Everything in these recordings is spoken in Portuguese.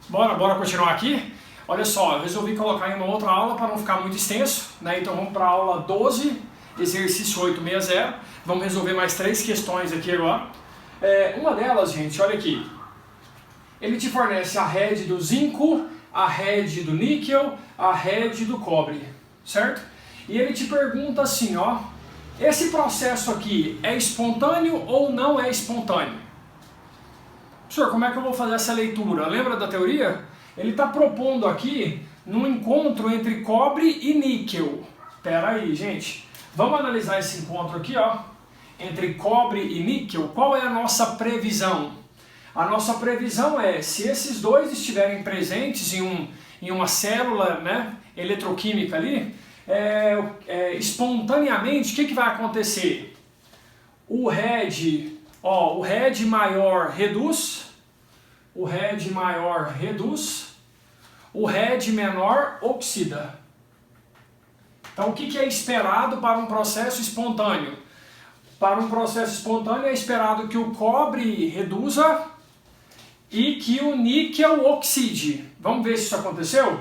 Bora continuar aqui. Olha só, eu resolvi colocar em uma outra aula para não ficar muito extenso, né? Então vamos para a aula 12, exercício 860. Vamos resolver mais 3 questões aqui agora. Uma delas, gente, olha aqui. Ele te fornece a rede do zinco, a rede do níquel, a rede do cobre, certo? E ele te pergunta assim, ó, esse processo aqui é espontâneo ou não é espontâneo? Professor, como é que eu vou fazer essa leitura? Lembra da teoria? Ele está propondo aqui num encontro entre cobre e níquel. Pera aí, gente. Vamos analisar esse encontro aqui, ó, entre cobre e níquel. Qual é a nossa previsão? A nossa previsão é, se esses dois estiverem presentes em uma célula, né, eletroquímica ali, espontaneamente, o que vai acontecer? O RED maior reduz, o RED menor oxida. Então o que é esperado para um processo espontâneo? Para um processo espontâneo é esperado que o cobre reduza e que o níquel oxide. Vamos ver se isso aconteceu?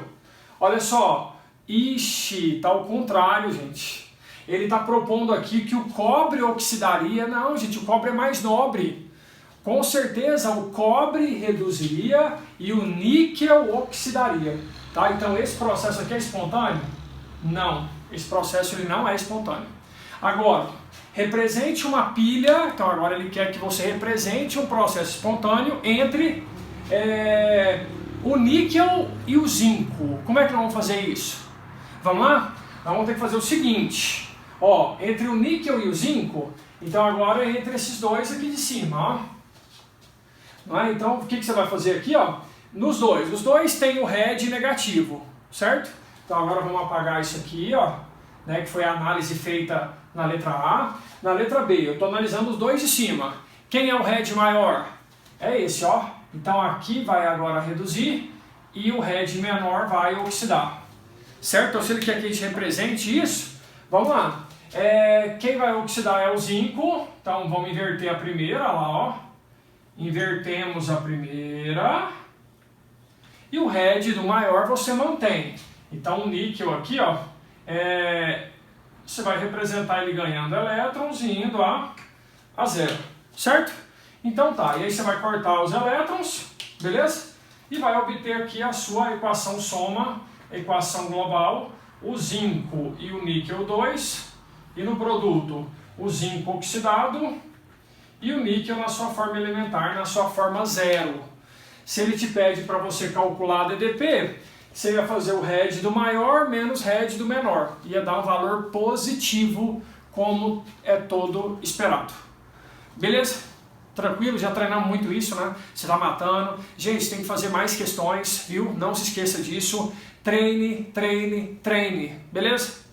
Olha só, está ao contrário, gente. Ele está propondo aqui que o cobre oxidaria. Não, gente, o cobre é mais nobre. Com certeza o cobre reduziria e o níquel oxidaria. Tá? Então esse processo aqui é espontâneo? Não, esse processo ele não é espontâneo. Agora, represente uma pilha. Então agora ele quer que você represente um processo espontâneo entre o níquel e o zinco. Como é que nós vamos fazer isso? Vamos lá? Nós vamos ter que fazer o seguinte. Ó, entre o níquel e o zinco, então agora é entre esses dois aqui de cima, ó. Não é? Então, o que você vai fazer aqui, ó? Os dois têm o RED negativo, certo? Então agora vamos apagar isso aqui, ó, né, que foi a análise feita na letra A. Na letra B, eu estou analisando os dois de cima. Quem é o RED maior? É esse, ó. Então aqui vai agora reduzir e o RED menor vai oxidar. Certo? Então se ele quer que a gente represente isso, vamos lá. Quem vai oxidar é o zinco. Então vamos inverter a primeira, lá, ó. Invertemos a primeira. E o RED do maior você mantém. Então o níquel aqui, ó, você vai representar ele ganhando elétrons e indo a zero. Certo? Então tá, e aí você vai cortar os elétrons, beleza? E vai obter aqui a sua equação soma, equação global, o zinco e o níquel 2, e no produto o zinco oxidado e o níquel na sua forma elementar, na sua forma zero. Se ele te pede para você calcular a DDP, você ia fazer o RED do maior menos RED do menor. Ia dar um valor positivo, como é todo esperado. Beleza? Tranquilo? Já treinamos muito isso, né? Você está matando. Gente, tem que fazer mais questões, viu? Não se esqueça disso. Treine, treine, treine. Beleza?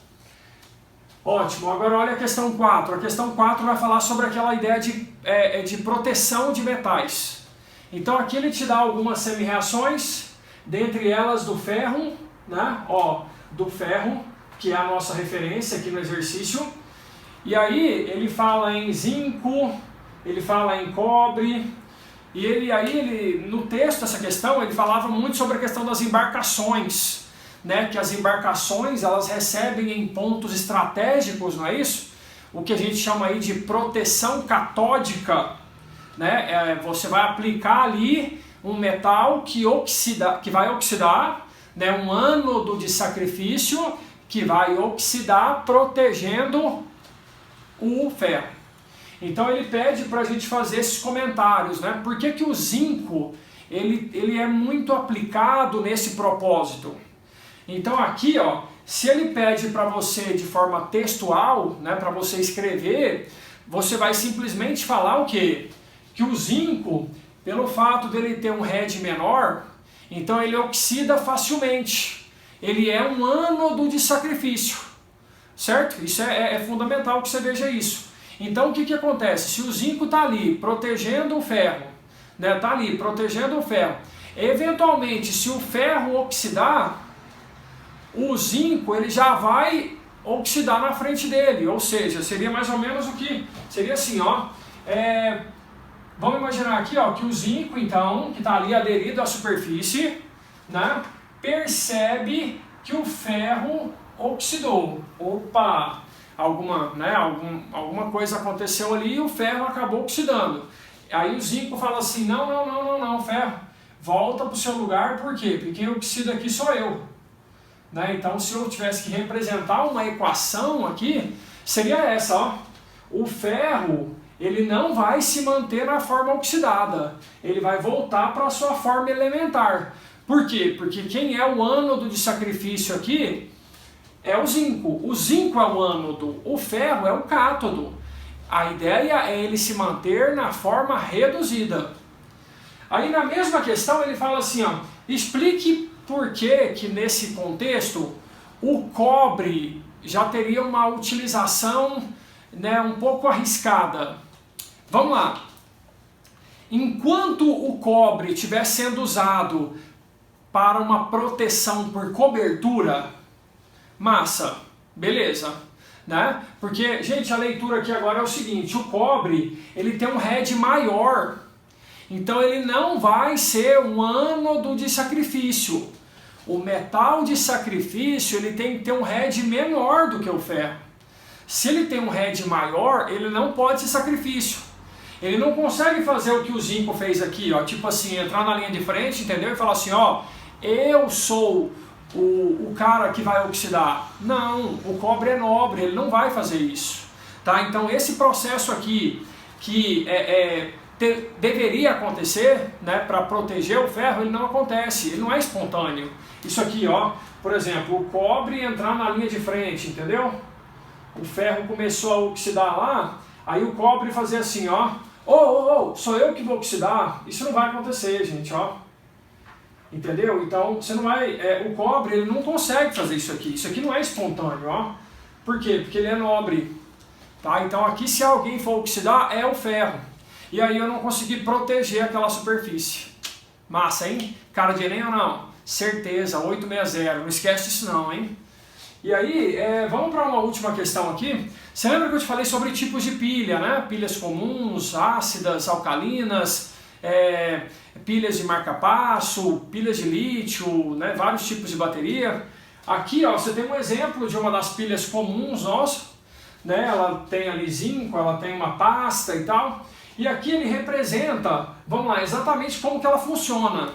Ótimo. Agora olha a questão 4. A questão 4 vai falar sobre aquela ideia de proteção de metais. Então aqui ele te dá algumas semi-reações, dentre elas do ferro, né? Ó, do ferro, que é a nossa referência aqui no exercício. E aí ele fala em zinco, ele fala em cobre, e no texto dessa questão ele falava muito sobre a questão das embarcações, né? Que as embarcações elas recebem em pontos estratégicos, não é isso? O que a gente chama aí de proteção catódica, né? Você vai aplicar ali um metal que vai oxidar, né? Um ânodo de sacrifício que vai oxidar protegendo o ferro. Então ele pede para a gente fazer esses comentários, né? Por que o zinco ele é muito aplicado nesse propósito? Então aqui, ó, se ele pede para você de forma textual, né, para você escrever, você vai simplesmente falar o quê? Que o zinco, pelo fato dele ter um RED menor, então ele oxida facilmente. Ele é um ânodo de sacrifício, certo? Isso é fundamental que você veja isso. Então o que acontece? Se o zinco está ali protegendo o ferro, né, tá ali protegendo o ferro, eventualmente se o ferro oxidar, o zinco ele já vai oxidar na frente dele, ou seja, seria mais ou menos o que? Seria assim, ó, Vamos imaginar aqui, ó, que o zinco, então, que está ali aderido à superfície, né, percebe que o ferro oxidou. Opa! Alguma coisa aconteceu ali e o ferro acabou oxidando. Aí o zinco fala assim, não, ferro, volta para o seu lugar, por quê? Porque quem oxida aqui sou eu. Né? Então, se eu tivesse que representar uma equação aqui, seria essa, ó. O ferro, ele não vai se manter na forma oxidada, ele vai voltar para a sua forma elementar. Por quê? Porque quem é o ânodo de sacrifício aqui é o zinco. O zinco é o ânodo, o ferro é o cátodo. A ideia é ele se manter na forma reduzida. Aí na mesma questão ele fala assim, ó, explique por que nesse contexto o cobre já teria uma utilização, né, um pouco arriscada. Vamos lá. Enquanto o cobre estiver sendo usado para uma proteção por cobertura, massa, beleza, né? Porque, gente, a leitura aqui agora é o seguinte, o cobre, ele tem um head maior, então ele não vai ser um ânodo de sacrifício. O metal de sacrifício, ele tem que ter um head menor do que o ferro. Se ele tem um head maior, ele não pode ser sacrifício. Ele não consegue fazer o que o zinco fez aqui, ó, tipo assim, entrar na linha de frente, entendeu? E falar assim, ó, eu sou o cara que vai oxidar. Não, o cobre é nobre, ele não vai fazer isso. Tá? Então esse processo aqui, que deveria acontecer, né, para proteger o ferro, ele não acontece, ele não é espontâneo. Isso aqui, ó, por exemplo, o cobre entrar na linha de frente, entendeu? O ferro começou a oxidar lá, aí o cobre fazia assim, ó, sou eu que vou oxidar. Isso não vai acontecer, gente, ó. Entendeu? Então, você não vai, o cobre, ele não consegue fazer isso aqui. Isso aqui não é espontâneo, ó. Por quê? Porque ele é nobre. Tá? Então aqui, se alguém for oxidar, é o ferro. E aí eu não consegui proteger aquela superfície. Massa, hein? Cara de Enem ou não? Certeza, 860. Não esquece disso não, hein? E aí, vamos para uma última questão aqui. Você lembra que eu te falei sobre tipos de pilha, né? Pilhas comuns, ácidas, alcalinas, pilhas de marca-passo, pilhas de lítio, né? Vários tipos de bateria. Aqui, ó, você tem um exemplo de uma das pilhas comuns nossa, né? Ela tem ali zinco, ela tem uma pasta e tal. E aqui ele representa, vamos lá, exatamente como que ela funciona.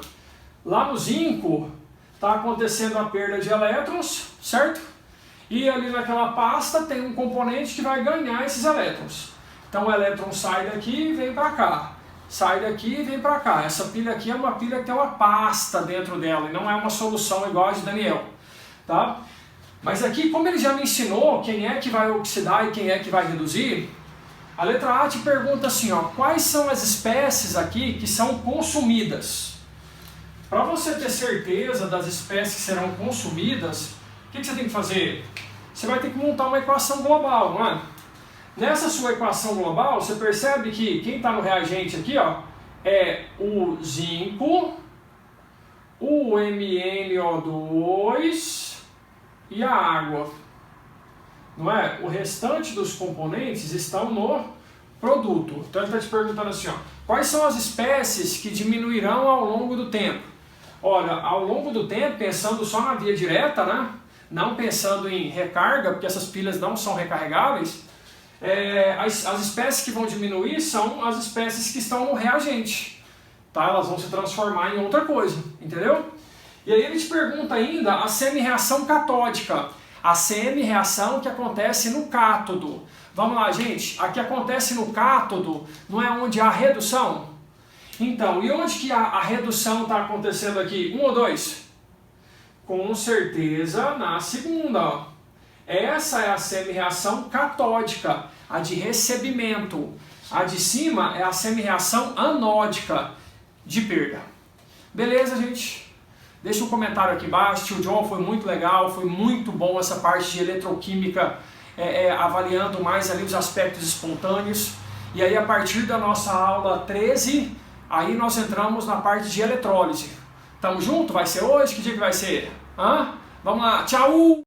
Lá no zinco está acontecendo a perda de elétrons, certo? E ali naquela pasta tem um componente que vai ganhar esses elétrons. Então o elétron sai daqui e vem para cá. Sai daqui e vem para cá. Essa pilha aqui é uma pilha que tem uma pasta dentro dela e não é uma solução igual a de Daniel. Tá? Mas aqui, como ele já me ensinou quem é que vai oxidar e quem é que vai reduzir, a letra A te pergunta assim, ó, quais são as espécies aqui que são consumidas? Para você ter certeza das espécies que serão consumidas, o que você tem que fazer? Você vai ter que montar uma equação global, não é? Nessa sua equação global, você percebe que quem está no reagente aqui, ó, é o zinco, o MnO2 e a água. Não é? O restante dos componentes estão no produto. Então ele está te perguntando assim, ó, quais são as espécies que diminuirão ao longo do tempo? Olha, ao longo do tempo, pensando só na via direta, né? Não pensando em recarga, porque essas pilhas não são recarregáveis, as espécies que vão diminuir são as espécies que estão no reagente. Tá? Elas vão se transformar em outra coisa, entendeu? E aí ele te pergunta ainda a semi-reação catódica. A semi-reação que acontece no cátodo. Vamos lá, gente. A que acontece no cátodo não é onde há redução? Então, e onde que a redução está acontecendo aqui? 1 ou 2? Com certeza na segunda. Ó. Essa é a semi-reação catódica, a de recebimento. A de cima é a semi-reação anódica, de perda. Beleza, gente? Deixa um comentário aqui embaixo. Tio John, foi muito legal, foi muito bom essa parte de eletroquímica, avaliando mais ali os aspectos espontâneos. E aí a partir da nossa aula 13, aí nós entramos na parte de eletrólise. Tamo junto? Vai ser hoje? Que dia que vai ser? Vamos lá, tchau!